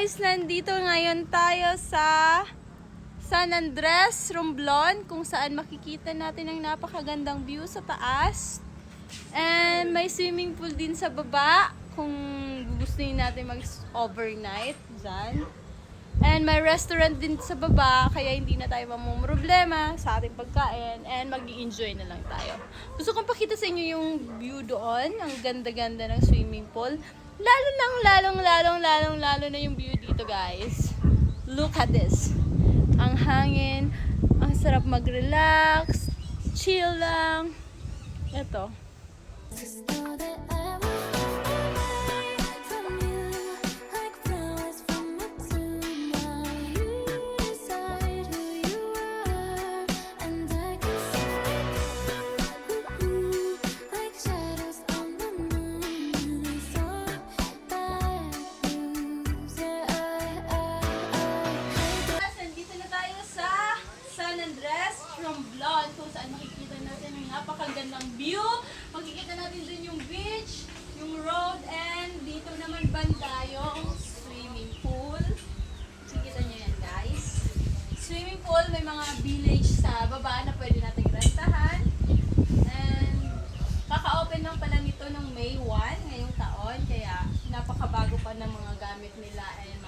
guys! Nandito ngayon tayo sa San Andres, Romblon, kung saan makikita natin ang napakagandang view sa taas. And may swimming pool din sa baba kung gugustuhin natin mag-overnight dyan. And may restaurant din sa baba, kaya hindi na tayo mamumroblema sa ating pagkain and mag-i-enjoy na lang tayo. Gusto kong pakita sa inyo yung view doon, ang ganda-ganda ng swimming pool. Lalo na yung view dito, guys. Look at this. Ang hangin, ang sarap mag-relax, chill lang. Ito. Romblon, kung saan makikita natin ang napakagandang view. Makikita natin din yung beach, yung road, and dito naman banda yung swimming pool. Makikita nyo yan, guys. Swimming pool, may mga village sa baba na pwede natin rentahan. And kaka-open lang pala nito ng May 1 ngayong taon, kaya napakabago pa ng mga gamit nila and